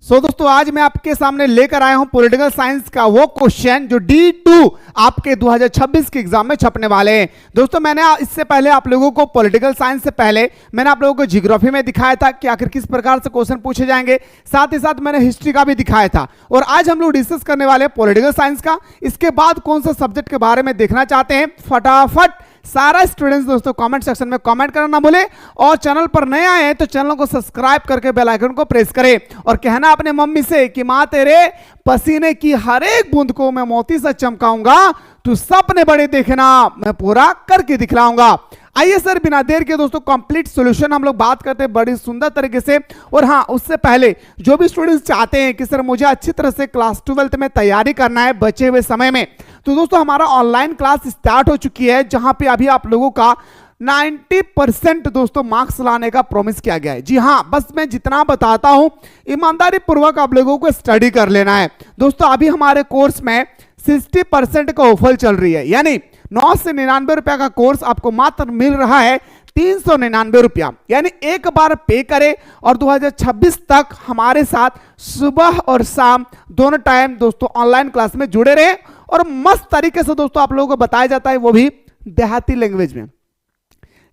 दोस्तों आज मैं आपके सामने लेकर आया हूं पॉलिटिकल साइंस का वो क्वेश्चन जो D2 आपके 2026 के एग्जाम में छपने वाले हैं। दोस्तों मैंने इससे पहले आप लोगों को पॉलिटिकल साइंस से पहले मैंने आप लोगों को ज्योग्राफी में दिखाया था कि आखिर किस प्रकार से क्वेश्चन पूछे जाएंगे, साथ ही साथ मैंने हिस्ट्री का भी दिखाया था। और आज हम लोग डिस्कस करने वाले हैं पॉलिटिकल साइंस का। इसके बाद कौन सा सब्जेक्ट के बारे में देखना चाहते हैं, फटाफट सारा स्टूडेंट्स दोस्तों कमेंट सेक्शन में कमेंट करना ना भूले, और चैनल पर नए आए हैं तो चैनल को सब्सक्राइब करके बेल आइकन को प्रेस करें और कहना अपने मम्मी से कि मां तेरे पसीने की हर एक बूंद को मैं मोती से चमकाऊंगा, तू सपने बड़े देखना मैं पूरा करके दिखलाऊंगा। आइए सर बिना देर के दोस्तों कंप्लीट सॉल्यूशन हम लोग बात करते हैं बड़ी सुंदर तरीके से। और हाँ, उससे पहले जो भी स्टूडेंट्स चाहते हैं कि सर मुझे अच्छी तरह से क्लास 12th में तैयारी करना है बचे हुए समय में, तो दोस्तों हमारा ऑनलाइन क्लास स्टार्ट हो चुकी है, जहां पे अभी आप लोगों का 90% दोस्तों मार्क्स लाने का प्रॉमिस किया गया है। जी हाँ, बस मैं जितना बताता हूं ईमानदारी पूर्वक आप लोगों को स्टडी कर लेना है। दोस्तों अभी हमारे कोर्स में 60% का ऑफर चल रही है, यानी 9 से 99 रुपया का कोर्स आपको मात्र मिल रहा है 399 रुपया। यानी एक बार पे करें और 2026 तक हमारे साथ सुबह और शाम दोनों टाइम दोस्तों ऑनलाइन क्लास में जुड़े रहे, और मस्त तरीके से दोस्तों आप लोगों को बताया जाता है, वो भी देहाती लैंग्वेज में।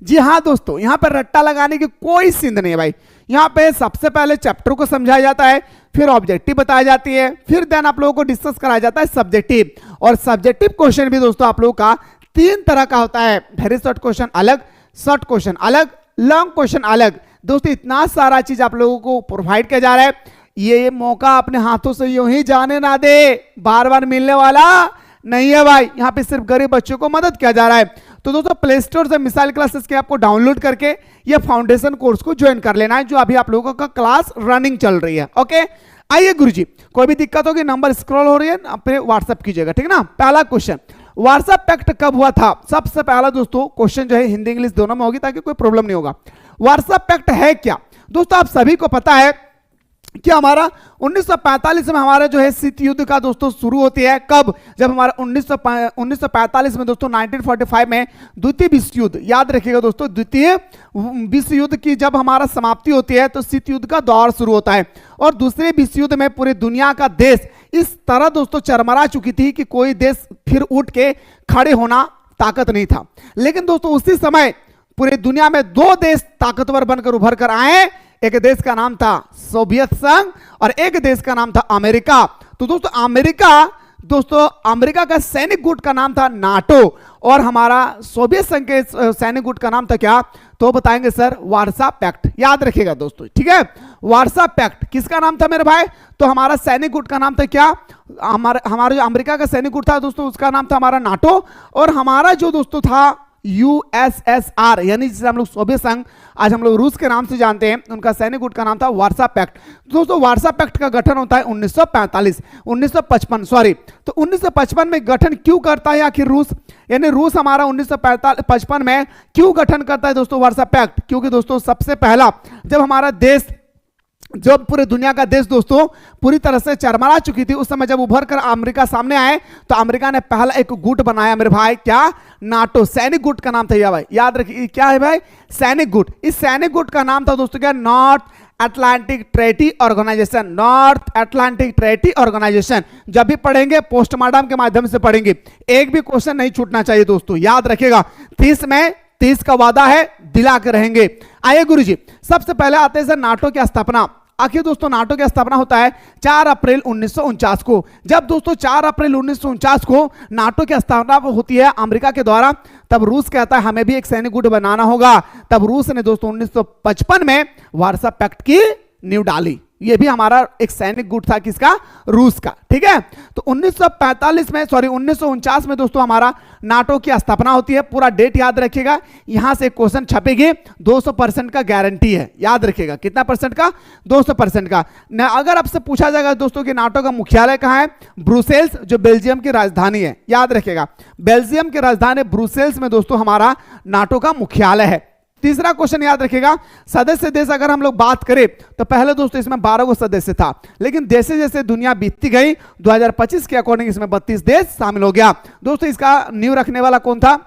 जी हाँ दोस्तों, यहां पर रट्टा लगाने की कोई सींध नहीं है भाई। यहां पे सबसे पहले चैप्टर को समझाया जाता है, फिर ऑब्जेक्टिव बताई जाती है, फिर देन आप लोगों को डिस्कस कराया जाता है सब्जेक्टिव। और सब्जेक्टिव क्वेश्चन भी दोस्तों आप लोगों का 3 तरह का होता है, वेरी शॉर्ट क्वेश्चन अलग, शॉर्ट क्वेश्चन अलग, लॉन्ग क्वेश्चन अलग। दोस्तों इतना सारा चीज आप लोगों को प्रोवाइड किया जा रहा है, ये मौका अपने हाथों से यूं ही जाने ना दे, बार बार मिलने वाला नहीं है भाई। यहाँ पे सिर्फ गरीब बच्चों को मदद किया जा रहा है। तो दोस्तों प्ले स्टोर से मिसाइल क्लासेस के आपको डाउनलोड करके ये फाउंडेशन कोर्स को ज्वाइन कर लेना है, जो अभी आप लोगों का क्लास रनिंग चल रही है। ओके, आइए गुरुजी, कोई भी दिक्कत होगी नंबर स्क्रॉल हो रही है, अपने व्हाट्सएप कीजिएगा, ठीक ना। पहला क्वेश्चन, व्हाट्सएप पैक्ट कब हुआ था? सबसे पहला दोस्तों क्वेश्चन जो है हिंदी इंग्लिश दोनों में होगी ताकि कोई प्रॉब्लम नहीं होगा। व्हाट्सएप पैक्ट है क्या? दोस्तों आप सभी को पता है कि हमारा 1945 में हमारा जो है शीत युद्ध का दोस्तों शुरू होती है। कब? जब हमारा 1945 में दोस्तों 1945 में द्वितीय विश्व युद्ध, याद रखिएगा दोस्तों, द्वितीय विश्व युद्ध की जब हमारा समाप्ति होती है तो शीत युद्ध का दौर शुरू होता है। और दूसरे विश्व युद्ध में पूरी दुनिया का देश इस तरह दोस्तों चरमरा चुकी थी कि कोई देश फिर उठ के खड़े होना ताकत नहीं था। लेकिन दोस्तों उसी समय पूरी दुनिया में 2 देश ताकतवर बनकर उभर कर आए। एक देश का नाम था सोवियत संघ और एक देश का नाम था अमेरिका। तो दोस्तों अमेरिका का सैनिक गुट का नाम था नाटो, और हमारा सोवियत संघ के सैनिक गुट का नाम था क्या? तो बताएंगे सर वार्सा पैक्ट। याद रखिएगा दोस्तों, ठीक है। वार्सा पैक्ट किसका नाम था मेरे भाई? तो हमारा सैनिक गुट का नाम था क्या? हमारा जो अमेरिका का सैनिक गुट था दोस्तों उसका नाम था हमारा नाटो, और हमारा जो दोस्तों था USSR यानी जिसे हम लोग सोवियत संघ आज हम लोग रूस के नाम से जानते हैं, उनका सैनिक गुट का नाम था वार्सा पैक्ट। दोस्तों वार्सा पैक्ट का गठन होता है 1955 तो 1955 में गठन क्यों करता है आखिर रूस? यानी रूस हमारा 1955 में क्यों गठन करता है दोस्तों वार्सा पैक्ट? क्योंकि दोस्तों सबसे पहला जब हमारा देश, जब पूरे दुनिया का देश दोस्तों पूरी तरह से चरमरा चुकी थी, उस समय जब उभर कर अमेरिका सामने आए तो अमेरिका ने पहला एक गुट बनाया मेरे भाई, क्या? नाटो। सैनिक गुट का नाम था, या भाई याद रखिए क्या है भाई? सैनिक गुट। इस सैनिक गुट का नाम था दोस्तों क्या? North Atlantic Treaty Organization. North Atlantic Treaty Organization जब भी पढ़ेंगे पोस्टमार्टम के माध्यम से पढ़ेंगे, एक भी क्वेश्चन नहीं छूटना चाहिए दोस्तों, याद रखिएगा। 30 का वादा है, दिला के रहेंगे। आइए गुरुजी, सबसे पहले आते हैं सर नाटो की स्थापना। आखिर दोस्तों नाटो की स्थापना होता है 4 अप्रैल 1949 को। जब दोस्तों 4 अप्रैल 1949 को नाटो की स्थापना होती है अमेरिका के द्वारा, तब रूस कहता है हमें भी एक सैनिक गुट बनाना होगा। तब रूस ने दोस्तों 1955 में वार्सा पैक्ट की नींव डाली। ये भी हमारा एक सैनिक गुट था, किसका? रूस का, ठीक है। तो 1949 में दोस्तों हमारा नाटो की स्थापना होती है। पूरा डेट याद रखिएगा, यहां से क्वेश्चन छपेगी, 200% का गारंटी है। याद रखिएगा कितना परसेंट का? 200% का। अगर आपसे पूछा जाएगा दोस्तों कि नाटो का मुख्यालय कहां है? ब्रुसेल्स, जो बेल्जियम की राजधानी है। याद रखिएगा बेल्जियम की राजधानी ब्रुसेल्स में दोस्तों हमारा नाटो का मुख्यालय है। तीसरा क्वेश्चन याद रखिएगा, सदस्य देश अगर हम लोग बात करें तो पहले दोस्तों इसमें 12 को सदस्य था, लेकिन जैसे जैसे दुनिया बीतती गई 2025 के अकॉर्डिंग इसमें 32 देश शामिल हो गया। दोस्तों इसका नींव रखने वाला कौन था?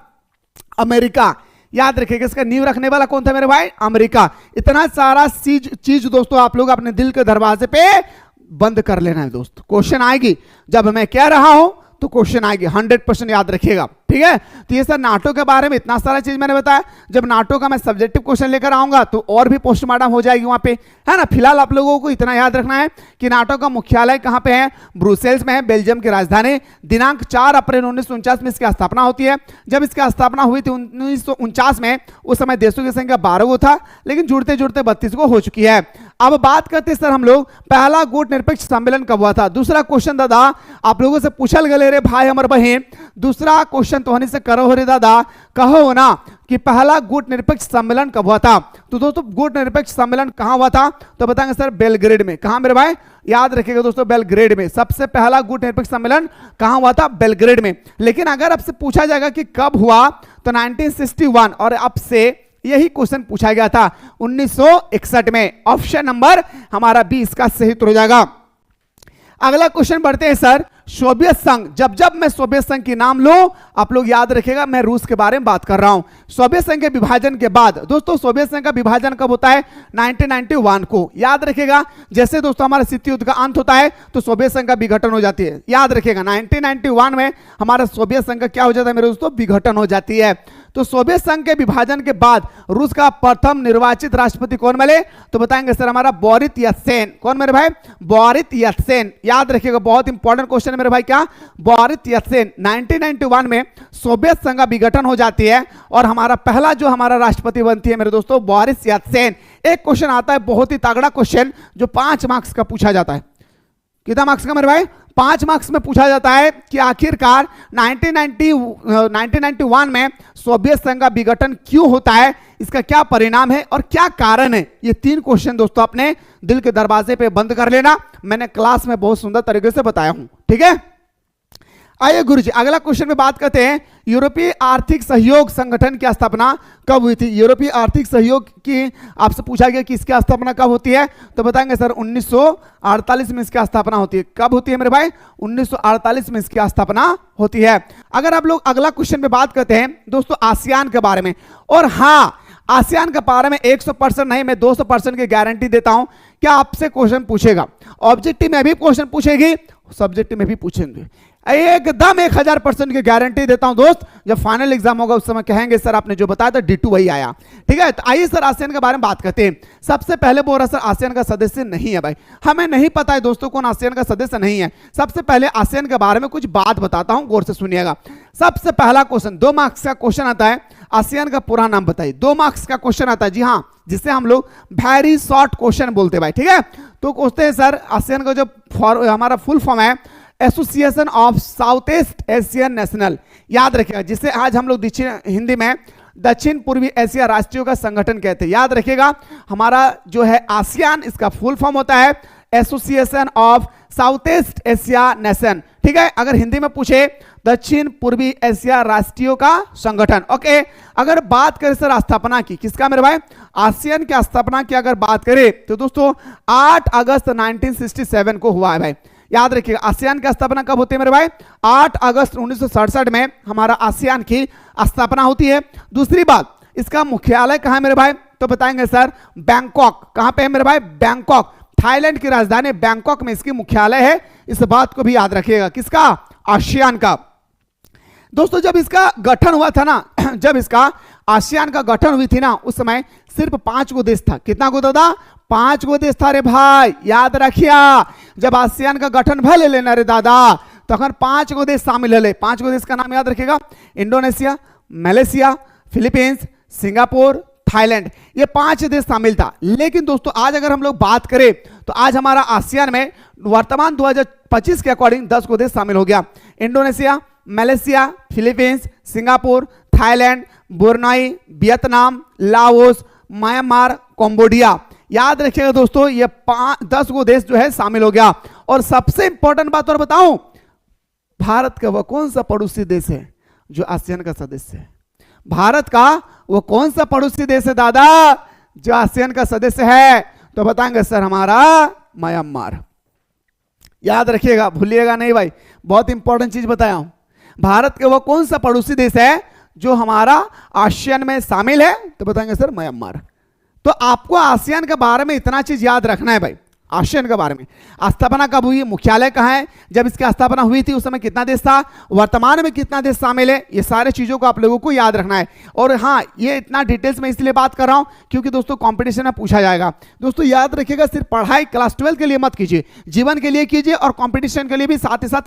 अमेरिका। याद रखिएगा इसका नींव रखने वाला कौन था मेरे भाई? अमेरिका। इतना सारा चीज दोस्तों आप लोग अपने दिल के दरवाजे पे बंद कर लेना है दोस्त। क्वेश्चन आएगी जब मैं कह रहा हूं तो क्वेश्चन आएगी, 100% याद रखिएगा, ठीक है। तो ये सर नाटो के बारे में इतना सारा चीज मैंने बताया। जब नाटो का मैं सब्जेक्टिव क्वेश्चन लेकर आऊंगा तो और भी पोस्टमार्टम हो जाएगी वहां पे, है ना। फिलहाल आप लोगों को इतना याद रखना है कि नाटो का मुख्यालय कहां पे है, ब्रुसेल्स में है, बेल्जियम की राजधानी। दिनांक 4 अप्रैल 1949 में इसकी स्थापना होती है। जब इसकी स्थापना हुई थी 1949 में, उस समय देशों की संख्या 12 को था, लेकिन जुड़ते जुड़ते 32 को हो चुकी है। अब बात करते हैं सर हम लोग पहला गुट निरपेक्ष सम्मेलन कब हुआ था। दूसरा क्वेश्चन दादा आप लोगों से पूछल गए रे भाई हमर बहन, दूसरा क्वेश्चन तो हनी से करो रे दादा, कहो ना कि पहला गुट निरपेक्ष सम्मेलन कब हुआ था। तो दोस्तों गुट निरपेक्ष सम्मेलन कहां हुआ था, तो बताएंगे सर बेलग्रेड में। कहां मेरे भाई, याद रखिएगा दोस्तों, बेलग्रेड में। सबसे पहला गुट निरपेक्ष सम्मेलन कहां हुआ था, बेलग्रेड में। लेकिन अगर आपसे पूछा जाएगा कि कब हुआ तो 1961, और आपसे यही क्वेश्चन पूछा गया था 1961 में। ऑप्शन नंबर हमारा 20 का सही उत्तर हो जाएगा। अगला क्वेश्चन बढ़ते हैं सर, सोवियत संघ। जब जब मैं सोवियत संघ की नाम लो आप लोग याद रखिएगा मैं रूस के बारे में बात कर रहा हूं। सोवियत संघ के विभाजन के बाद दोस्तों, सोवियत संघ का विभाजन कब होता है, 1991 को। याद रखिएगा जैसे दोस्तों हमारा शीत युद्ध का अंत होता है तो सोवियत संघ का विघटन हो जाती है। याद रखिएगा 1991 में हमारा सोवियत संघ का क्या हो जाता है मेरे दोस्तों, विघटन हो जाती है। तो सोवियत संघ के विभाजन के बाद रूस का प्रथम निर्वाचित राष्ट्रपति कौन मिले, तो बताएंगे सर हमारा बोरिस येल्त्सिन। कौन मेरे भाई, बोरिस येल्त्सिन। याद रखिएगा बहुत इंपॉर्टेंट क्वेश्चन है मेरे भाई, क्या, बोरिस येल्त्सिन। 1991 में सोवियत संघ का विघटन हो जाती है और हमारा पहला जो हमारा राष्ट्रपति बनती है मेरे दोस्तों, बोरिस येल्त्सिन। एक क्वेश्चन आता है बहुत ही तगड़ा क्वेश्चन जो 5 मार्क्स का पूछा जाता है। कितना मार्क्स का मेरे भाई, 5 मार्क्स में पूछा जाता है कि आखिरकार 1991 में सोवियत संघ का विघटन क्यों होता है, इसका क्या परिणाम है और क्या कारण है। ये 3 क्वेश्चन दोस्तों अपने दिल के दरवाजे पे बंद कर लेना, मैंने क्लास में बहुत सुंदर तरीके से बताया हूं, ठीक है। आइए गुरुजी अगला क्वेश्चन में बात करते हैं, यूरोपीय आर्थिक सहयोग संगठन की स्थापना कब हुई थी। यूरोपीय आर्थिक सहयोग की आपसे पूछा गया कि इसकी स्थापना कब होती है, तो बताएंगे सर 1948 में इसकी स्थापना होती है। कब होती है मेरे भाई, 1948 में इसकी स्थापना होती है। अगर आप लोग अगला क्वेश्चन में बात करते हैं दोस्तों आसियान के बारे में, और हाँ आसियान के बारे में 100% नहीं मैं 200% की गारंटी देता हूं। क्या आपसे क्वेश्चन पूछेगा, ऑब्जेक्टिव में भी क्वेश्चन पूछेगी, सब्जेक्टिव में भी पूछेंगे, एकदम 1000% की गारंटी देता हूं दोस्त। जब फाइनल एग्जाम होगा उस समय कहेंगे सर आपने जो बताया था D2 वही आया, ठीक है। तो आइए सर आसियान के बारे में बात करते हैं। सबसे पहले बोल रहा सर आसियान का सदस्य नहीं है भाई, हमें नहीं पता है दोस्तों कौन आसियान का सदस्य नहीं है। सबसे पहले आसियान के बारे में कुछ बात बताता हूं, गौर से सुनिएगा। सबसे पहला क्वेश्चन 2 मार्क्स का क्वेश्चन आता है, आसियान का पूरा नाम बताइए। 2 मार्क्स का क्वेश्चन आता है, जी हाँ, जिसे हम लोग वेरी शॉर्ट क्वेश्चन बोलते हैं भाई, ठीक है। तो पूछते हैं सर आसियान का जो हमारा फुल फॉर्म है association of south east Asian national. याद रखिएगा जिसे आज हम लोग हिंदी में दक्षिण पूर्वी एशिया राष्ट्रीयों का संगठन कहते हैं। याद रखिएगा हमारा जो है आसियान, इसका फुल फॉर्म होता है association of south east Asia nation, ठीक है। अगर हिंदी में पूछे दक्षिण पूर्वी एशिया राष्ट्रीयों का संगठन, ओके। अगर बात करें सर स्थापना की, किसका मेरे भाई, आसियान की स्थापना की अगर बात करें तो दोस्तों 8 अगस्त 1967 को हुआ है भाई। याद रखिएगा आसियान की स्थापना कब होती है मेरे भाई, 8 अगस्त 1967 में हमारा आसियान की स्थापना होती है। दूसरी बात, इसका मुख्यालय कहां है मेरे भाई, तो बताएंगे सर बैंकॉक। कहां पे है मेरे भाई, बैंकॉक, थाईलैंड की राजधानी बैंकॉक में इसकी मुख्यालय है। इस बात को भी याद रखिएगा, किसका, आसियान का। दोस्तों जब इसका गठन हुआ था ना, जब इसका आसियान का गठन हुई थी ना, उस समय सिर्फ 5 गो देश था। कितना गो दादा, 5 गो देश था रे भाई, याद रखिया। जब आसियान का गठन भले लेना रे दादा तखन 5 गो देश शामिल है। 5 गो देश का नाम याद रखिएगा, Indonesia, Malaysia, Philippines, Singapore, Thailand, ये 5 देश शामिल था। लेकिन दोस्तों आज अगर हम लोग बात करें तो आज हमारा आसियान में वर्तमान 2025 के अकॉर्डिंग 10 गो देश शामिल हो गया। Indonesia, Malaysia, Philippines, Singapore, Thailand, Brunei, Vietnam, Laos, Myanmar, Cambodia. याद रखिएगा दोस्तों ये 10 गो देश जो है शामिल हो गया। और सबसे इंपॉर्टेंट बात और बताऊं, भारत का वह कौन सा पड़ोसी देश है जो आसियान का सदस्य है। भारत का वो कौन सा पड़ोसी देश है दादा जो आसियान का सदस्य है, तो बताएंगे सर हमारा म्यांमार। याद रखिएगा, भूलिएगा नहीं भाई, बहुत इंपॉर्टेंट चीज बताया हूं। भारत का वो कौन सा पड़ोसी देश है जो हमारा आसियान में शामिल है, तो बताएंगे सर म्यांमार। तो आपको आसियान के बारे में इतना चीज याद रखना है भाई। आसियान के बारे में। स्थापना कब हुई, मुख्यालय कहाँ है, जब इसकी स्थापना हुई थी उस समय कितना देश था, वर्तमान में कितना देश शामिल है, ये सारे चीजों को आप लोगों को याद रखना है। और हाँ, ये इतना डिटेल्स में इसलिए बात कर रहा हूं क्योंकि दोस्तों कंपटीशन में पूछा जाएगा। दोस्तों याद रखिएगा, सिर्फ पढ़ाई क्लास 12 के लिए मत कीजिए, जीवन के लिए कीजिए और कंपटीशन के लिए भी साथ ही साथ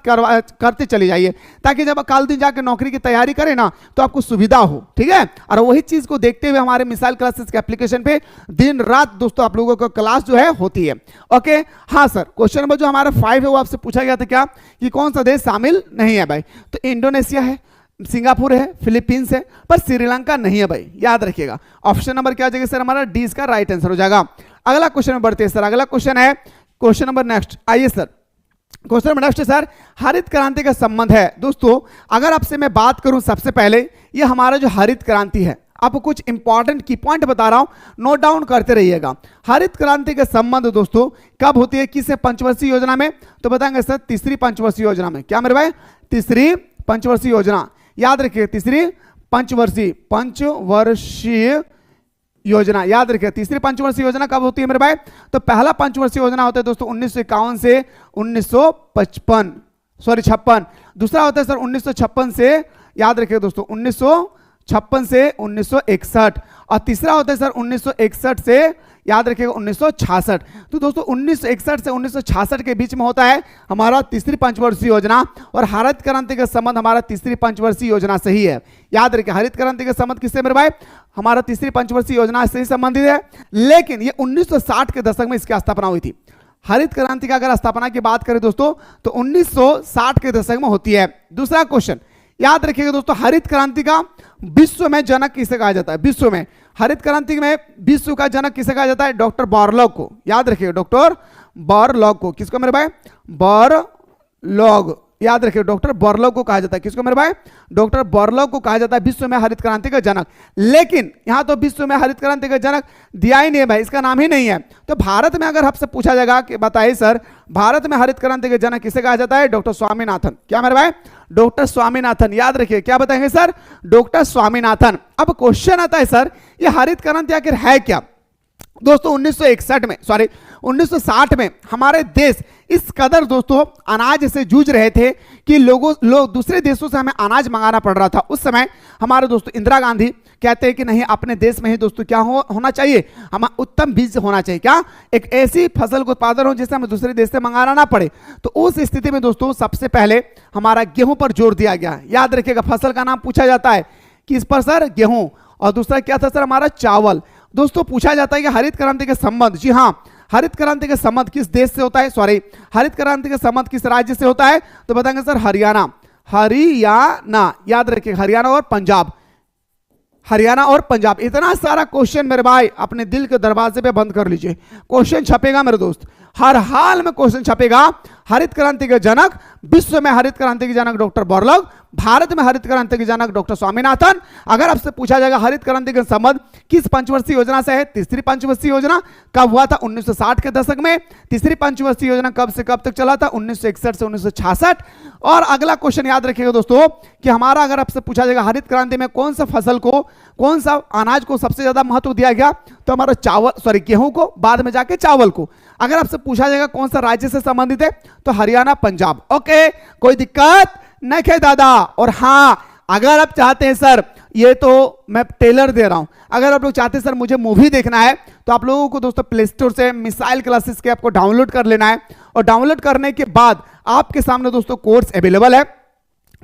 करते चले जाइए, ताकि जब कल दिन जाकर नौकरी की तैयारी करें ना तो आपको सुविधा हो। ठीक है, और वही चीज को देखते हुए हमारे मिसाइल क्लासेस के एप्लीकेशन पे दिन रात दोस्तों आप लोगों को क्लास जो है होती है। ओके, हाँ सर, क्वेश्चन नंबर जो हमारा 5 है वो आपसे पूछा गया था क्या कि कौन सा देश शामिल नहीं है भाई, तो इंडोनेशिया है, सिंगापुर है, फिलीपींस है, पर श्रीलंका नहीं है भाई, याद रखिएगा। ऑप्शन नंबर क्या हो जाएगा सर, हमारा डी इसका राइट आंसर हो जाएगा। अगला क्वेश्चन में बढ़ते हैं सर, अगला क्वेश्चन है क्वेश्चन नंबर नेक्स्ट, आइए sir question number next sir, हरित क्रांति का संबंध है। दोस्तों अगर आपसे मैं बात करूं सबसे पहले, ये हमारा जो हरित क्रांति है, आपको कुछ इंपॉर्टेंट की पॉइंट बता रहा हूं, नोट डाउन करते रहिएगा। हरित क्रांति का संबंध दोस्तों कब होती है, किस पंचवर्षीय योजना में, तो बताएंगे सर तीसरी पंचवर्षीय योजना में। क्या मेरे भाई, तीसरी पंचवर्षीय योजना, याद रखिए तीसरी पंचवर्षीय योजना, याद रखिए तीसरी पंचवर्षीय योजना कब होती है मेरे भाई, तो पहला पंचवर्षीय योजना होता है दोस्तों 1951 से 1956, दूसरा होता है सर 1956 से, याद रखिए दोस्तों 1956 से 1961, और तीसरा होता है सर 1961 से, याद रखिएगा 1966। तो दोस्तों 1961 से 1966 के बीच में होता है हमारा तीसरी पंचवर्षीय योजना, और हरित क्रांति का संबंध हमारा तीसरी पंचवर्षीय योजना से ही है। याद रखिए हरित क्रांति का संबंध किससे मेरे भाई, हमारा तीसरी पंचवर्षीय योजना से ही संबंधित है, लेकिन ये 1960 के दशक में इसकी स्थापना हुई थी। हरित क्रांति का अगर स्थापना की बात करें दोस्तों तो 1960 के दशक में होती है। दूसरा क्वेश्चन याद रखिएगा दोस्तों, हरित क्रांति का विश्व में जनक किसे कहा जाता है, विश्व में हरित क्रांति में विश्व का जनक किसे कहा जाता है, डॉक्टर बारलॉग को। याद रखिएगा डॉक्टर बारलॉग को, किसको मेरे भाई, बारलॉग, याद रखिए डॉक्टर बारलॉग को कहा जाता है, किसको मेरे भाई, डॉक्टर बारलॉग को कहा जाता है विश्व में हरित क्रांति का जनक। लेकिन यहां तो विश्व में हरित क्रांति का जनक दिया ही नहीं है भाई, इसका नाम ही नहीं है। तो भारत में अगर आपसे पूछा जाएगा कि बताइए सर भारत में हरित क्रांति के जनक किसे कहा जाता है, डॉक्टर स्वामीनाथन। क्या मेरे भाई, डॉक्टर स्वामीनाथन, याद रखिए क्या बताएंगे सर, डॉक्टर स्वामीनाथन। अब क्वेश्चन आता है सर ये हरित क्रांति आखिर है क्या। दोस्तों 1960 में हमारे देश इस कदर दोस्तों अनाज से जूझ रहे थे कि लोग दूसरे देशों से हमें अनाज मंगाना पड़ रहा था। उस समय हमारे दोस्तों इंदिरा गांधी कहते हैं कि नहीं, अपने देश में ही दोस्तों क्या होना चाहिए, हमें उत्तम बीज होना चाहिए, क्या एक ऐसी फसल का उत्पादन हो जिसे हमें दूसरे देश से मंगाना ना पड़े। तो उस स्थिति में दोस्तों सबसे पहले हमारा गेहूं पर जोर दिया गया। याद रखिएगा फसल का नाम पूछा जाता है किस पर सर, गेहूं, और दूसरा क्या था सर हमारा चावल। दोस्तों पूछा जाता है कि हरित क्रांति के संबंध, जी हाँ हरित क्रांति का संबंध किस देश से होता है, सॉरी हरित क्रांति का संबंध किस राज्य से होता है, तो बताएंगे सर हरियाणा, हरियाणा, याद रखिए हरियाणा और पंजाब, हरियाणा और पंजाब। इतना सारा क्वेश्चन मेरे भाई अपने दिल के दरवाजे पे बंद कर लीजिए, क्वेश्चन छपेगा मेरे दोस्त, हर हाल में क्वेश्चन छपेगा। हरित क्रांति के जनक, विश्व में हरित क्रांति के जनक डॉक्टर बारलॉग, भारत में हरित क्रांति के जनक डॉक्टर स्वामीनाथन। अगर आपसे पूछा जाएगा हरित क्रांति का संबंध किस पंचवर्षीय योजना से है, तीसरी पंचवर्षीय योजना, कब हुआ था 1960 के दशक में। तीसरी पंचवर्षीय योजना कब से कब तक चला था, 1961 से 1966। और अगला क्वेश्चन याद रखिएगा दोस्तों कि हमारा अगर आपसे पूछा जाएगा हरित क्रांति में कौन सा फसल को, कौन सा अनाज को सबसे ज्यादा महत्व दिया गया, तो हमारा चावल, सॉरी गेहूं को, बाद में जाके चावल को। अगर आपसे पूछा जाएगा कौन सा राज्य से संबंधित है, तो हरियाणा पंजाब। ओके, कोई दिक्कत नहीं है दादा। और हाँ अगर आप चाहते हैं सर, ये तो मैं टेलर दे रहा हूं, अगर आप लोग चाहते हैं सर मुझे मूवी देखना है तो आप लोगों को दोस्तों प्ले स्टोर से मिसाइल क्लासेस के आपको डाउनलोड कर लेना है, और डाउनलोड करने के बाद आपके सामने दोस्तों कोर्स अवेलेबल है,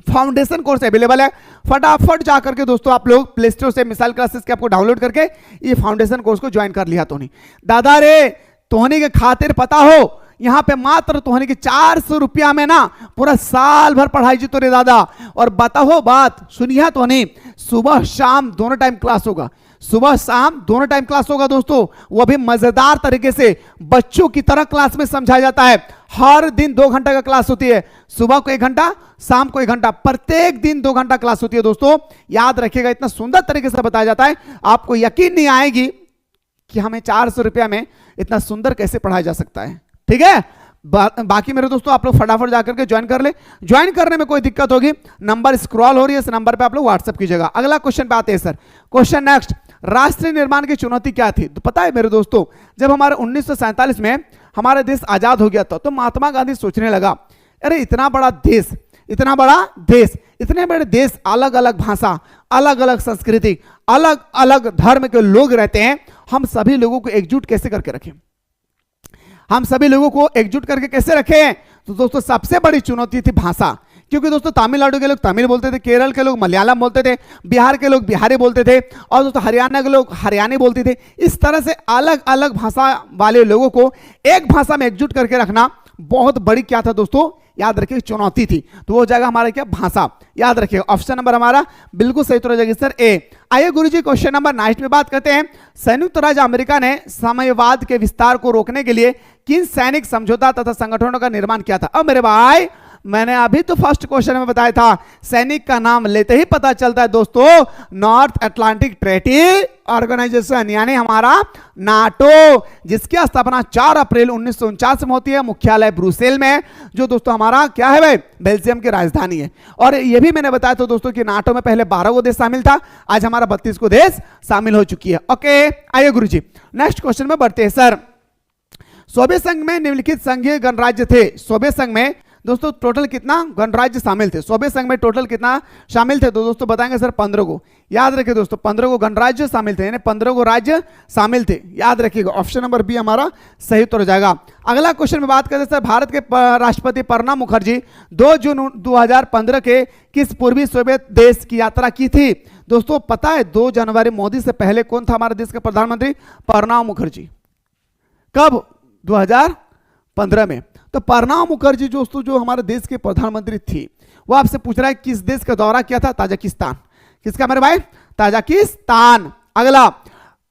फाउंडेशन कोर्स अवेलेबल है। फटाफट जाकर के दोस्तों आप लोग प्ले स्टोर से मिसाइल क्लासेस के आपको डाउनलोड करके ये फाउंडेशन कोर्स को ज्वाइन कर लिया। तोनी दादा रे, तोहनी के खातिर पता हो यहां पे मात्र तोहनी के 400 रुपया में ना पूरा साल भर पढ़ाई जी तो रे दादा। और बताओ बात सुनिए, तोहनी सुबह शाम दोनों टाइम क्लास होगा, सुबह शाम दोनों टाइम क्लास होगा दोस्तों, वो भी मजेदार तरीके से बच्चों की तरह क्लास में समझाया जाता है। हर दिन 2 घंटा का क्लास होती है, सुबह को 1 घंटा, शाम को 1 घंटा, प्रत्येक दिन 2 घंटा क्लास होती है दोस्तों। याद रखिएगा इतना सुंदर तरीके से बताया जाता है, आपको यकीन नहीं आएगी कि हमें 400 रुपया में इतना सुंदर कैसे पढ़ाया जा सकता है। ठीक है, बाकी मेरे दोस्तों आप लोग फटाफट जाकर के ज्वाइन कर ले। ज्वाइन करने में कोई दिक्कत होगी, नंबर स्क्रॉल हो रही है, इस नंबर पे आप लोग व्हाट्सएप कीजिएगा। अगला क्वेश्चन पे आते हैं सर, क्वेश्चन नेक्स्ट, राष्ट्र निर्माण की चुनौती क्या थी? तो पता है मेरे दोस्तों, जब हमारे 1947 में हमारा देश आजाद हो गया था, तो महात्मा गांधी सोचने लगा, अरे इतना बड़ा देश, इतना बड़ा देश, इतने बड़े देश, अलग अलग भाषा, अलग अलग संस्कृति, अलग अलग धर्म के लोग रहते हैं, हम सभी लोगों को एकजुट कैसे करके रखें? हम सभी लोगों को एकजुट करके कैसे रखें? तो दोस्तों सबसे बड़ी चुनौती थी भाषा, क्योंकि दोस्तों तमिलनाडु के लोग तमिल बोलते थे, केरल के लोग मलयालम बोलते थे, बिहार के लोग बिहारी बोलते थे, और दोस्तों हरियाणा के लोग हरियाणी बोलते थे। इस तरह से अलग अलग भाषा वाले लोगों को एक भाषा में एकजुट करके रखना बहुत बड़ी क्या था दोस्तों? याद रखिए चुनौती थी। तो वो जगह हमारा क्या? भाषा। याद रखिए ऑप्शन नंबर हमारा बिल्कुल सही उत्तर हो जाएगा सर ए। आइए गुरुजी क्वेश्चन नंबर 9 में बात करते हैं। संयुक्त राज्य अमेरिका ने साम्यवाद के विस्तार को रोकने के लिए किन सैनिक समझौता तथा संगठनों का निर्माण किया था? अब मेरे भाई मैंने अभी तो फर्स्ट क्वेश्चन में बताया था, सैनिक का नाम लेते ही पता चलता है दोस्तों, नॉर्थ अटलांटिक ट्रीटी ऑर्गेनाइजेशन यानी हमारा नाटो, जिसकी स्थापना 4 अप्रैल 1949 में होती है, मुख्यालय ब्रुसेल में, जो दोस्तों हमारा क्या है भाई? बेल्जियम की राजधानी है। और ये भी मैंने बताया था दोस्तों कि नाटो में पहले 12 को देश शामिल था, आज हमारा 32 को देश शामिल हो चुकी है। ओके आइए गुरुजी नेक्स्ट क्वेश्चन में बढ़ते हैं सर। सोवियत संघ में निम्नलिखित संघीय गणराज्य थे। सोवियत संघ में दोस्तों टोटल कितना गणराज्य शामिल थे? सोवियत संघ में टोटल कितना शामिल थे? तो दोस्तों बताएंगे सर 15 को। याद रखिए दोस्तों 15 को गणराज्य शामिल थे, यानी 15 को राज्य शामिल थे। याद रखिएगा ऑप्शन नंबर बी हमारा सही उत्तर हो जाएगा। अगला क्वेश्चन में बात करते सर, भारत के राष्ट्रपति प्रणब मुखर्जी 2 जून 2015 के किस पूर्वी सोवियत देश की यात्रा की थी? दोस्तों पता है 2 जनवरी मोदी से पहले कौन था हमारे देश का प्रधानमंत्री? प्रणब मुखर्जी। कब? 2015 में। तो प्रणब मुखर्जी दोस्तों जो हमारे देश के प्रधानमंत्री थी, वो आपसे पूछ रहा है किस देश का दौरा किया था? ताजिकिस्तान। किसका मेरे भाई? ताजिकिस्तान। अगला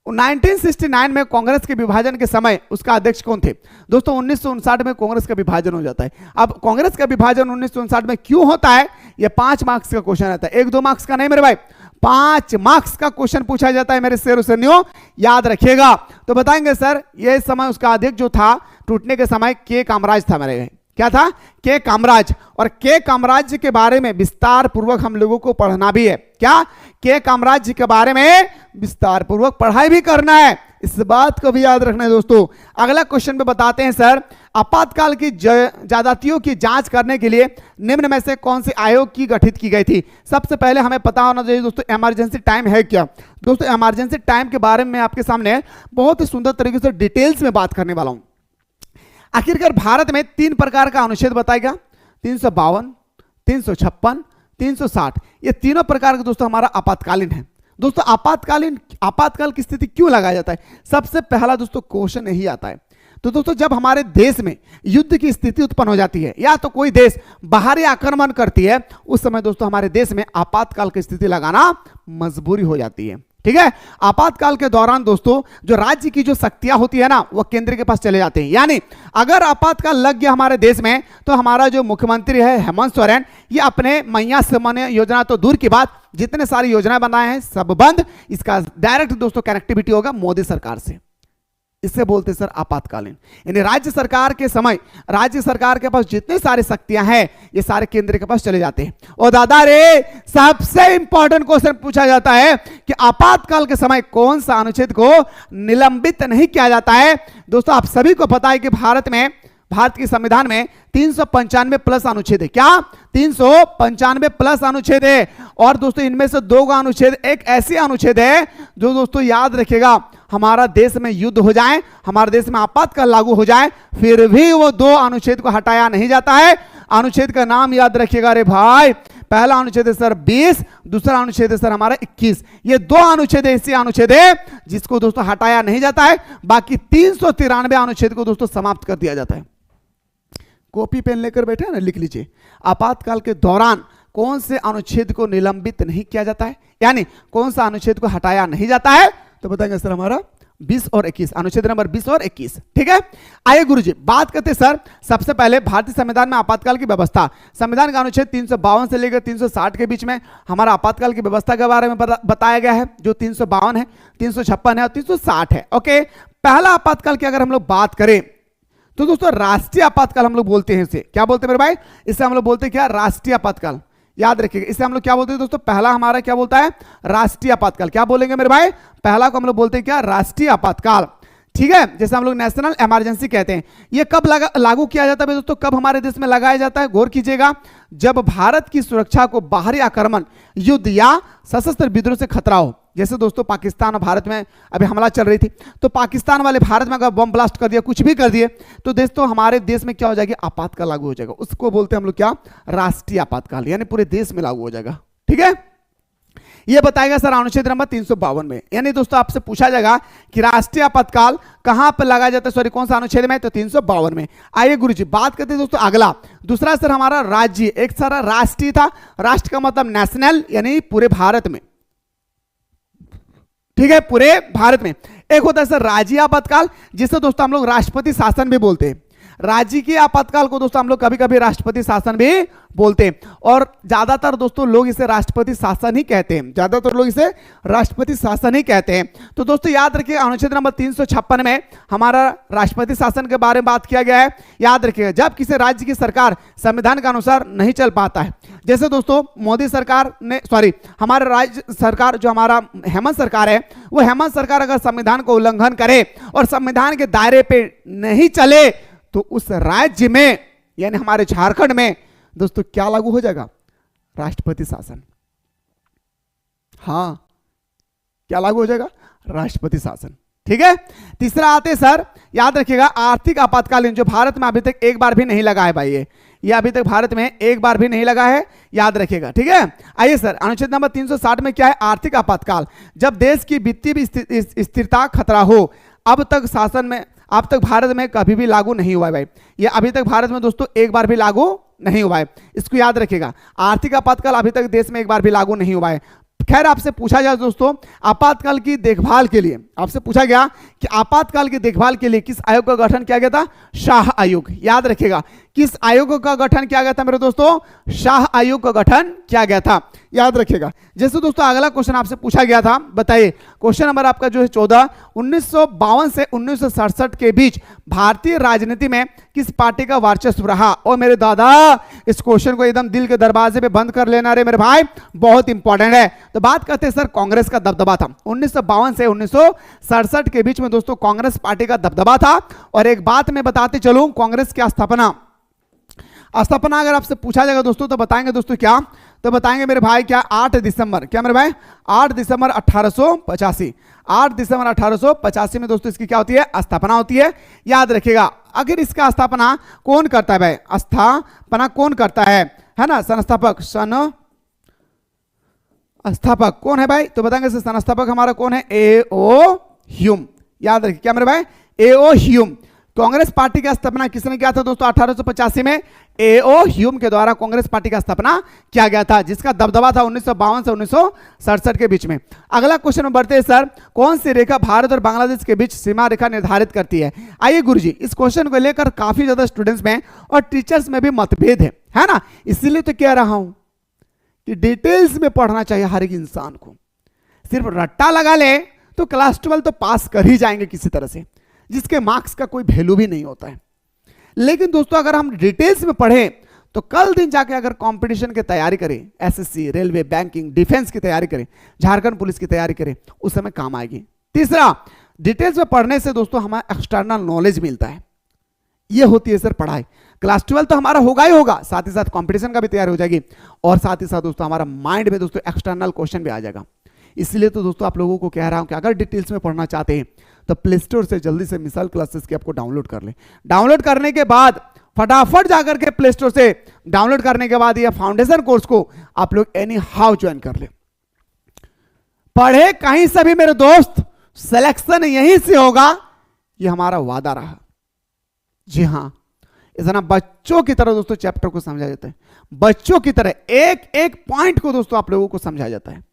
1969 में कांग्रेस के विभाजन के समय उसका अध्यक्ष कौन थे? दोस्तों 1959 में कांग्रेस का विभाजन हो जाता है। अब कांग्रेस का विभाजन 1959 में क्यों होता है? यह 5 मार्क्स का क्वेश्चन रहता है, 1-2 मार्क्स का नहीं मेरे भाई, 5 मार्क्स का क्वेश्चन पूछा जाता है मेरे शेर सैनियों, याद रखिएगा। तो बताएंगे सर ये समय उसका अध्यक्ष जो था टूटने के समय के कामराज था मेरे। क्या था? के कामराज। और के कामराज के बारे में विस्तार पूर्वक हम लोगों को पढ़ना भी है। क्या? के कामराज के बारे में विस्तार पूर्वक पढ़ाई भी करना है, इस बात को भी याद रखना है दोस्तों। अगला क्वेश्चन में बताते हैं सर, आपातकाल की ज्यादतियों की जांच करने के लिए निम्न में से कौन से आयोग की गठित की गई थी? सबसे पहले हमें पता होना चाहिए दोस्तों इमरजेंसी टाइम है क्या। दोस्तों इमरजेंसी टाइम के बारे में आपके सामने बहुत ही सुंदर तरीके से डिटेल्स में बात करने वाला हूं। आखिरकार भारत में 3 प्रकार का अनुच्छेद बताएगा, 352, 356, 360। ये तीनों प्रकार का दोस्तों हमारा आपातकालीन है। दोस्तों आपातकाल की स्थिति क्यों लगाया जाता है? सबसे पहला दोस्तों क्वेश्चन यही आता है। तो दोस्तों जब हमारे देश में युद्ध की स्थिति उत्पन्न हो जाती है या तो कोई देश बाहरी आक्रमण करती है, उस समय दोस्तों हमारे देश में आपातकाल की स्थिति लगाना मजबूरी हो जाती है। ठीक है, आपातकाल के दौरान दोस्तों जो राज्य की जो शक्तियां होती है ना, वो केंद्र के पास चले जाते हैं। यानी अगर आपातकाल लग गया हमारे देश में, तो हमारा जो मुख्यमंत्री है हेमंत सोरेन, ये अपने मैया सम्मान योजना तो दूर की बात, जितने सारी योजनाएं बनाए हैं सब बंद। इसका डायरेक्ट दोस्तों कनेक्टिविटी होगा मोदी सरकार से। इससे बोलते सर आपातकालीन। यानी राज्य सरकार के समय राज्य सरकार के पास जितनी सारी शक्तियां हैं ये सारे केंद्र के पास चले जाते हैं। और दादा रे सबसे इंपॉर्टेंट क्वेश्चन पूछा जाता है कि आपातकाल के समय कौन सा अनुच्छेद को निलंबित नहीं किया जाता है? दोस्तों आप सभी को पता है कि भारत के संविधान में 395 प्लस अनुच्छेद है। क्या? 395 प्लस अनुच्छेद है। और दोस्तों इनमें से 2 का अनुच्छेद एक ऐसी अनुच्छेद है जो दोस्तों याद रखिएगा, हमारा देश में युद्ध हो जाए, हमारे देश में आपातकाल लागू हो जाए, फिर भी वो 2 अनुच्छेद को हटाया नहीं जाता है। अनुच्छेद का नाम याद रखिएगा रे भाई। पहला अनुच्छेद है सर 20, दूसरा अनुच्छेद है सर हमारा 21। ये 2 अनुच्छेद ऐसे अनुच्छेद है जिसको दोस्तों हटाया नहीं जाता है। बाकी 393 अनुच्छेद को दोस्तों समाप्त कर दिया जाता है। कॉपी पेन लेकर बैठे ना, लिख लीजिए आपातकाल के दौरान कौन से अनुच्छेद को निलंबित नहीं किया जाता है, यानी कौन सा अनुच्छेद को हटाया नहीं जाता है? तो बताएंगे सर हमारा 20 और 21, अनुच्छेद नंबर 20 और 21। ठीक है, आइए गुरुजी बात करते हैं सर सबसे पहले भारतीय संविधान में आपातकाल की व्यवस्था। संविधान का अनुच्छेद 352 से लेकर 360 के बीच में हमारा आपातकाल की व्यवस्था के बारे में बताया गया है, जो 352 है, 356 है और 360 है। ओके, पहला आपातकाल की अगर हम लोग बात करें तो दोस्तों राष्ट्रीय आपातकाल हम लोग बोलते हैं। इसे क्या बोलते हैं मेरे भाई? इसे हम लोग बोलते हैं क्या? राष्ट्रीय आपातकाल। याद रखिएगा। इसे हम लोग क्या बोलते हैं दोस्तों, पहला हमारा क्या बोलता है, राष्ट्रीय आपातकाल। क्या बोलेंगे मेरे भाई, पहला को हम लोग बोलते हैं क्या, राष्ट्रीय आपातकाल। ठीक है, जैसे हम लोग नेशनल इमरजेंसी कहते हैं। ये कब लागू किया जाता है दोस्तों, कब हमारे देश में लगाया जाता है, गौर कीजिएगा, जब भारत की सुरक्षा को बाहरी आक्रमण, युद्ध या सशस्त्र विद्रोह से खतरा हो। जैसे दोस्तों पाकिस्तान और भारत में अभी हमला चल रही थी, तो पाकिस्तान वाले भारत में अगर बम ब्लास्ट कर दिया, कुछ भी कर दिए, तो दोस्तों हमारे देश में क्या हो जाएगी, आपातकाल लागू हो जाएगा। उसको बोलते हैं हम लोग क्या, राष्ट्रीय आपातकाल, यानी पूरे देश में लागू हो जाएगा। ठीक है, ये बताएगा सर अनुच्छेद नंबर 352 में। यानी दोस्तों आपसे पूछा जाएगा कि राष्ट्रीय आपातकाल कहां पर लगाया जाता है, सॉरी कौन सा अनुच्छेद में, तो 352 में। आइए गुरुजी बात करते हैं दोस्तों अगला। दूसरा सर हमारा राज्य, एक सर राष्ट्रीय था, राष्ट्र का मतलब नेशनल, यानी पूरे भारत में। ठीक है, पूरे भारत में। एक होता है सर राज्य आपातकाल, जिसे दोस्तों हम लोग राष्ट्रपति शासन भी बोलते हैं। राज्य के आपातकाल को दोस्तों हम लोग कभी कभी राष्ट्रपति शासन भी बोलते हैं, और ज्यादातर दोस्तों लोग इसे राष्ट्रपति शासन ही कहते हैं, ज्यादातर लोग इसे राष्ट्रपति शासन ही कहते हैं। तो दोस्तों याद रखिए अनुच्छेद नंबर 356 में हमारा राष्ट्रपति शासन के बारे में बात किया गया है। याद रखिएगा, जब किसी राज्य की सरकार संविधान के अनुसार नहीं चल पाता है, जैसे दोस्तों मोदी सरकार ने, सॉरी हमारा राज्य सरकार जो हमारा हेमंत सरकार है, वो हेमंत सरकार अगर संविधान को उल्लंघन करे और संविधान के दायरे पे नहीं चले, तो उस राज्य में यानी हमारे झारखंड में दोस्तों क्या लागू हो जाएगा, राष्ट्रपति शासन। हां, क्या लागू हो जाएगा, राष्ट्रपति शासन। ठीक है, तीसरा आते सर, याद रखिएगा आर्थिक आपातकालीन, जो भारत में अभी तक एक बार भी नहीं लगा है भाई, ये अभी तक भारत में एक बार भी नहीं लगा है, याद रखिएगा। ठीक है, आइए सर अनुच्छेद नंबर 360 में क्या है, आर्थिक आपातकाल, जब देश की वित्तीय स्थिरता खतरा हो। अब तक शासन में, अब तक भारत में कभी भी लागू नहीं हुआ है भाई, ये अभी तक भारत में दोस्तों एक बार भी लागू नहीं हुआ है, इसको याद रखिएगा। आर्थिक आपातकाल अभी तक देश में एक बार भी लागू नहीं हुआ है। खैर आपसे पूछा जाए दोस्तों, आपातकाल की देखभाल के लिए आपसे पूछा गया कि आपातकाल की देखभाल के लिए किस आयोग का गठन किया गया था, शाह आयोग। याद रखिएगा, किस आयोग का गठन किया गया था मेरे दोस्तों, शाह आयोग का गठन किया गया था, याद रखिएगा। जैसे दोस्तों अगला क्वेश्चन आपसे पूछा गया था, बताइए क्वेश्चन नंबर आपका जो है 14, 1952 से 1967 के बीच भारतीय राजनीति में किस पार्टी का वर्चस्व रहा। और मेरे दादा इस क्वेश्चन को एकदम दिल के दरवाजे पे बंद कर लेना रे मेरे भाई, बहुत इंपॉर्टेंट है। तो बात करते हैं सर, कांग्रेस का दबदबा था 1952 से 1967 के बीच में दोस्तों, कांग्रेस पार्टी का दबदबा था। और एक बात मैं बताते चलूं, कांग्रेस की स्थापना अगर आपसे पूछा जाएगा दोस्तों, तो बताएंगे दोस्तों क्या, तो बताएंगे मेरे भाई क्या, 8 दिसंबर, क्या मेरे भाई, 8 दिसंबर 1885, 8 दिसंबर 1885 में दोस्तों इसकी क्या होती है, स्थापना होती है। याद रखिएगा, अगर इसका स्थापना कौन करता है भाई, स्थापना कौन करता है ना, संस्थापक, संस्थापक कौन है भाई, तो बताएंगे संस्थापक हमारा कौन है, A.O. ह्यूम। याद रखिए क्या मेरे भाई, A.O. ह्यूम। कांग्रेस पार्टी का स्थापना किसने किया था दोस्तों, 1885 में A.O. ह्यूम के द्वारा कांग्रेस पार्टी का स्थापना किया गया था, जिसका दबदबा था 1952 से 1967 के बीच में। अगला क्वेश्चन में बढ़ते हैं सर, कौन सी रेखा भारत और बांग्लादेश के बीच सीमा रेखा निर्धारित करती है। आइए गुरुजी, इस क्वेश्चन को लेकर काफी ज्यादा स्टूडेंट्स में और टीचर्स में भी मतभेद है ना, इसीलिए तो कह रहा हूं कि डिटेल्स में पढ़ना चाहिए हर एक इंसान को। सिर्फ रट्टा लगा ले तो क्लास 12 तो पास कर ही जाएंगे किसी तरह से, जिसके मार्क्स का कोई वैल्यू भी नहीं होता है। लेकिन दोस्तों अगर हम डिटेल्स में पढ़ें तो कल दिन जाके अगर कंपटीशन की तैयारी करें, एसएससी, रेलवे, बैंकिंग, डिफेंस की तैयारी करें, झारखंड पुलिस की तैयारी करें, उस समय काम आएगी। तीसरा, डिटेल्स में पढ़ने से दोस्तों हमारा एक्सटर्नल नॉलेज मिलता है, ये होती है सर पढ़ाई। क्लास 12 तो हमारा होगा ही होगा, साथ ही साथ कंपटीशन का भी तैयारी हो जाएगी, और साथ ही साथ दोस्तों हमारा माइंड में दोस्तों एक्सटर्नल क्वेश्चन भी आ जाएगा। इसलिए तो दोस्तों आप लोगों को कह रहा हूं कि अगर डिटेल्स में पढ़ना चाहते हैं तो प्ले स्टोर से जल्दी से मिसाल क्लासेस की आपको डाउनलोड कर लें। डाउनलोड करने के बाद फटाफट जाकर के प्ले स्टोर से डाउनलोड करने के बाद ये फाउंडेशन कोर्स को आप लोग एनी हाउ ज्वाइन कर ले। पढ़े कहीं से भी मेरे दोस्त, सिलेक्शन यहीं से होगा, ये हमारा वादा रहा। जी हां, इतना बच्चों की तरह दोस्तों चैप्टर को समझा जाता है, बच्चों की तरह एक एक पॉइंट को दोस्तों आप लोगों को समझाया जाता है।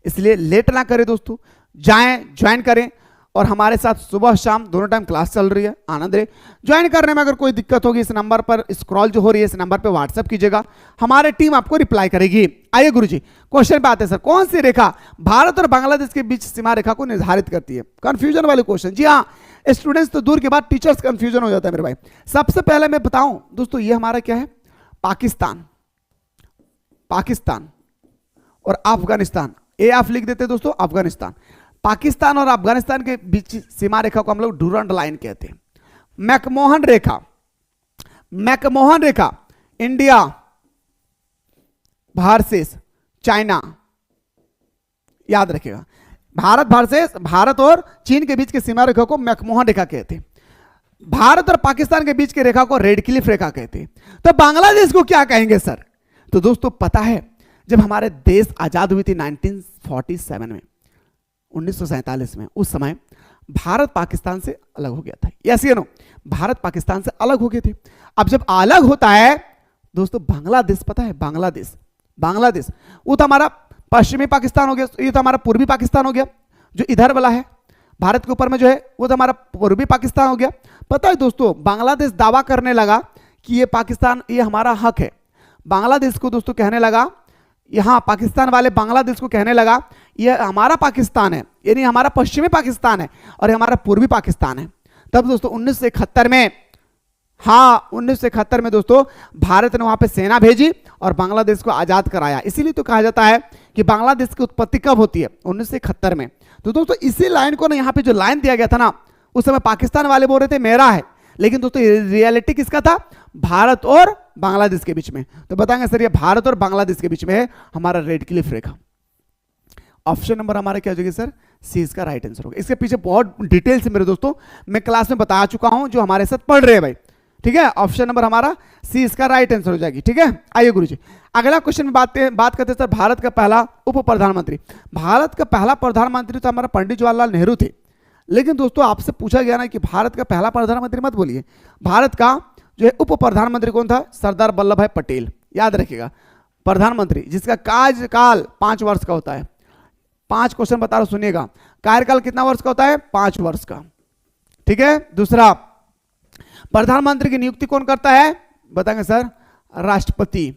इसलिए लेट ना करें दोस्तों, जाएं, ज्वाइन करें, और हमारे साथ सुबह शाम दोनों टाइम क्लास चल रही है, आनंद रहे। ज्वाइन करने में अगर कोई दिक्कत होगी, इस नंबर पर स्क्रॉल जो हो रही है, इस नंबर पर व्हाट्सएप कीजिएगा, हमारी टीम आपको रिप्लाई करेगी। आइए गुरुजी, क्वेश्चन पे आते हैं सर, कौन सी रेखा भारत और बांग्लादेश के बीच सीमा रेखा को निर्धारित करती है। कंफ्यूजन वाले क्वेश्चन, जी हाँ, स्टूडेंट्स तो दूर के बाद टीचर्स कंफ्यूजन हो जाता है मेरे भाई। सबसे पहले मैं बताऊं दोस्तों, ये हमारा क्या है, पाकिस्तान। पाकिस्तान और अफगानिस्तान, ए आप लिख देते दोस्तों, अफगानिस्तान। पाकिस्तान और अफगानिस्तान के बीच सीमा रेखा को हम लोग डूरंड लाइन कहते हैं। मैकमोहन रेखा, मैकमोहन रेखा इंडिया वर्सेस चाइना, याद रखिएगा, भारत वर्सेस, भारत और चीन के बीच की सीमा रेखा को मैकमोहन रेखा कहते हैं। भारत और पाकिस्तान के बीच की रेखा को रेड क्लिफ रेखा कहते हैं। तो बांग्लादेश को क्या कहेंगे सर? तो दोस्तों पता है, जब हमारे देश आजाद हुई थी 1947 में, 1947 में, उस समय भारत पाकिस्तान से अलग हो गया था। यस या नो? भारत पाकिस्तान से अलग हो गए थे। अब जब अलग होता है दोस्तों, बांग्लादेश, पता है बांग्लादेश, बांग्लादेश वो तो हमारा पश्चिमी पाकिस्तान हो गया, ये तो हमारा पूर्वी पाकिस्तान हो गया, जो इधर वाला है भारत के ऊपर में जो है वो तो हमारा पूर्वी पाकिस्तान हो गया। पता है दोस्तों, बांग्लादेश दावा करने लगा कि ये पाकिस्तान, ये हमारा हक है। बांग्लादेश को दोस्तों कहने लगा, यहां पाकिस्तान वाले बांग्लादेश को कहने लगा ये हमारा पाकिस्तान है, यानी हमारा पश्चिमी पाकिस्तान है और ये हमारा पूर्वी पाकिस्तान है। तब दोस्तों 1971 में, हाँ 1971 में दोस्तों भारत ने वहां पे सेना भेजी और बांग्लादेश को आजाद कराया। इसीलिए तो कहा जाता है कि बांग्लादेश की उत्पत्ति कब होती है? 1971 में। तो दोस्तों इसी लाइन को ना, यहाँ पे जो लाइन दिया गया था ना, उस समय पाकिस्तान वाले बोल रहे थे मेरा है, लेकिन दोस्तों रियलिटी किसका था? भारत और बांग्लादेश के बीच में। तो बताएंगे सर ये भारत और बांग्लादेश के बीच में है हमारा रेड क्लिफ रेखा। ऑप्शन नंबर हमारा क्या हो जाएगा सर? सी इसका राइट आंसर होगा। इसके पीछे बहुत डिटेल से मेरे दोस्तों मैं क्लास में बता चुका हूं, जो हमारे साथ पढ़ रहे हैं भाई, ठीक है। ऑप्शन नंबर हमारा सी इसका राइट आंसर हो जाएगी, ठीक है। आइए गुरुजी अगला क्वेश्चन में बात करते हैं सर, भारत का पहला उप प्रधानमंत्री। भारत का पहला प्रधानमंत्री तो हमारा पंडित जवाहरलाल नेहरू थे, लेकिन दोस्तों आपसे पूछा गया ना कि भारत का पहला प्रधानमंत्री मत बोलिए, भारत का जो है उप प्रधानमंत्री कौन था? सरदार वल्लभ भाई पटेल। याद रखिएगा, प्रधानमंत्री जिसका कार्यकाल 5 वर्ष का होता है। 5 क्वेश्चन बता रहा, सुनिएगा, कार्यकाल कितना वर्ष का होता है? 5 वर्ष का, ठीक है। दूसरा, प्रधानमंत्री की नियुक्ति कौन करता है? बताएंगे सर, राष्ट्रपति।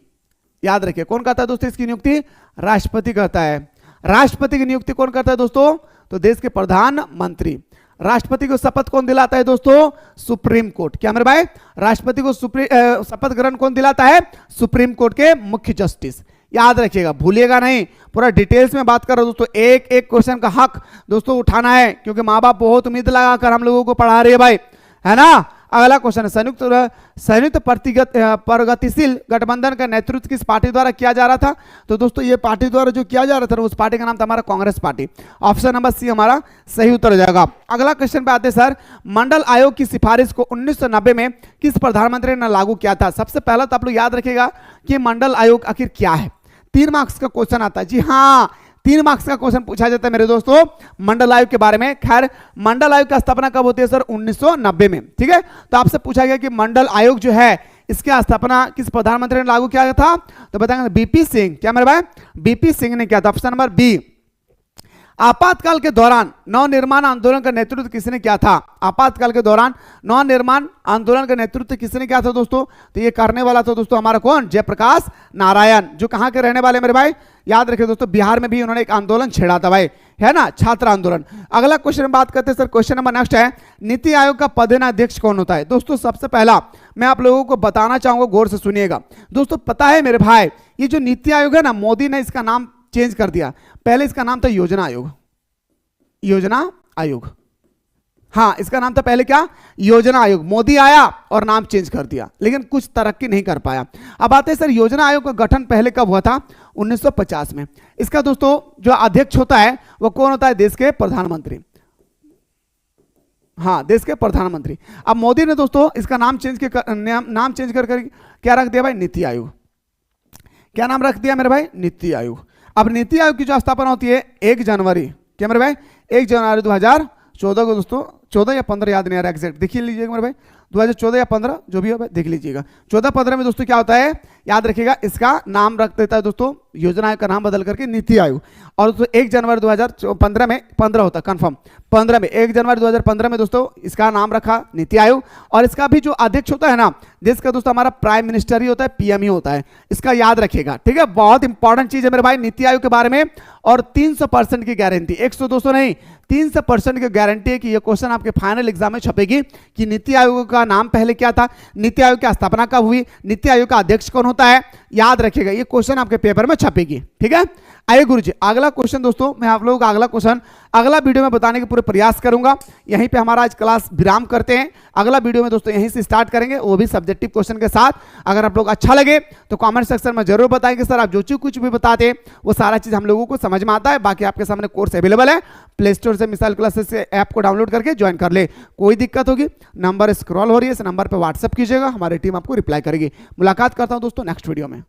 याद रखिए, कौन करता है दोस्तों इसकी नियुक्ति? राष्ट्रपति करता है। राष्ट्रपति की नियुक्ति कौन करता है दोस्तों? तो देश के प्रधानमंत्री। राष्ट्रपति को शपथ कौन दिलाता है दोस्तों? Supreme court. क्या मेरे भाई? राष्ट्रपति को शपथ ग्रहण कौन दिलाता है? सुप्रीम कोर्ट के मुख्य जस्टिस। याद रखिएगा, भूलिएगा नहीं, पूरा डिटेल्स में बात कर रहा हूं दोस्तों। एक एक क्वेश्चन का हक दोस्तों उठाना है, क्योंकि माँ बाप बहुत उम्मीद लगाकर हम लोगों को पढ़ा रहे हैं भाई, है ना। अगला क्वेश्चन है, संयुक्त प्रगतिशील गठबंधन का नेतृत्व किस पार्टी द्वारा किया जा रहा था? तो दोस्तों ये पार्टी द्वारा जो किया जा रहा था उस पार्टी का नाम था हमारा Congress party. Option number C हमारा सही उत्तर हो जाएगा। अगला क्वेश्चन पे आते हैं सर, मंडल आयोग की सिफारिश को 1990 में किस प्रधानमंत्री ने लागू किया था? सबसे पहला तो आप लोग याद रखिएगा कि मंडल आयोग आखिर क्या है। 3 मार्क्स का क्वेश्चन आता है, जी हाँ 3 मार्क्स का क्वेश्चन पूछा जाता है मेरे दोस्तों मंडल आयोग के बारे में। खैर मंडल आयोग की स्थापना कब होती है सर? 1990 में, ठीक है। तो आपसे पूछा गया कि मंडल आयोग जो है इसकी स्थापना किस प्रधानमंत्री ने लागू किया था? तो बताएंगे बीपी सिंह। क्या मेरे भाई? बीपी सिंह ने किया था। Option number B. आपातकाल के दौरान नवनिर्माण आंदोलन का नेतृत्व किसने किया था? आपातकाल के दौरान नवनिर्माण आंदोलन का नेतृत्व किसने किया था दोस्तों? तो ये करने वाला था दोस्तों हमारा कौन? जयप्रकाश नारायण, जो कहां के रहने वाले मेरे भाई? याद रखिए दोस्तों, बिहार में भी उन्होंने एक आंदोलन छेड़ा था भाई, है ना, छात्र आंदोलन। अगला क्वेश्चन में बात करते हैं सर, क्वेश्चन नंबर नेक्स्ट है, नीति आयोग का पदेनाध्यक्ष कौन होता है? दोस्तों सबसे पहला मैं आप लोगों को बताना चाहूंगा, गौर से सुनिएगा दोस्तों। पता है मेरे भाई, ये जो नीति आयोग है ना, मोदी ने इसका नाम चेंज कर दिया। पहले इसका नाम था योजना आयोग, योजना आयोग, हाँ इसका नाम था पहले क्या? योजना आयोग। मोदी आया और नाम चेंज कर दिया, लेकिन कुछ तरक्की नहीं कर पाया। अब आते हैं सर, योजना आयोग का गठन पहले कब हुआ था? 1950 में। इसका दोस्तों जो अध्यक्ष होता है वो कौन होता है? देश के प्रधानमंत्री, हाँ देश के प्रधानमंत्री। अब मोदी ने दोस्तों इसका नाम चेंज कर क्या रख दिया भाई? नीति आयोग। क्या नाम रख दिया मेरे भाई? नीति आयोग। अब नीति आयोग की जो स्थापना होती है 1 जनवरी, क्या मेरे भाई? 1 जनवरी 2014 को दोस्तों, 14 या 15 याद नहीं आ रहा एग्जैक्ट, देख लीजिएगा मेरे भाई, 2014 या 15 जो भी हो देख लीजिएगा। 14-15 में दोस्तों क्या होता है? याद रखिएगा, इसका नाम रख देता है दोस्तों, योजना आयोग का नाम बदल करके नीति आयोग। और दोस्तों 1 जनवरी 2015 में, 15 होता है कंफर्म, 15 में 1 जनवरी 2015 में दोस्तों इसका नाम रखा नीति आयोग। और इसका भी जो अध्यक्ष होता है ना देश का दोस्तों, हमारा प्राइम मिनिस्टर ही होता है, पीएम ही होता है। इसका याद रखिएगा, ठीक है। बहुत इंपॉर्टेंट चीज है मेरे भाई नीति आयोग के बारे में। और 300% की गारंटी, 100-200 नहीं, 300% की गारंटी है कि ये क्वेश्चन आपके फाइनल एग्जाम में छपेगी कि नीति आयोग का नाम पहले क्या था, नीति आयोग की स्थापना कब हुई, नीति आयोग का अध्यक्ष कौन होता है, याद रखिएगा ये क्वेश्चन आपके पेपर में छपेगी। ठीक है, आइए गुरुजी अगला क्वेश्चन। दोस्तों मैं आप लोगों का अगला क्वेश्चन अगला वीडियो में बताने के पूरे प्रयास करूंगा। यहीं पे हमारा आज क्लास विराम करते हैं, अगला वीडियो में दोस्तों यहीं से स्टार्ट करेंगे, वो भी सब्जेक्टिव क्वेश्चन के साथ। अगर आप लोग अच्छा लगे तो कमेंट सेक्शन में जरूर बताएंगे सर आप जो चीज कुछ भी बताते हैं वो सारा चीज हम लोगों को समझ में आता है। बाकी आपके सामने कोर्स अवेलेबल है, प्ले स्टोर से मिसाइल क्लासेस से ऐप को डाउनलोड करके ज्वाइन कर ले। कोई दिक्कत होगी नंबर स्क्रॉल हो रही है, इस नंबर पर व्हाट्सअप कीजिएगा, हमारी टीम आपको रिप्लाई करेगी। मुलाकात करता हूं दोस्तों नेक्स्ट वीडियो में।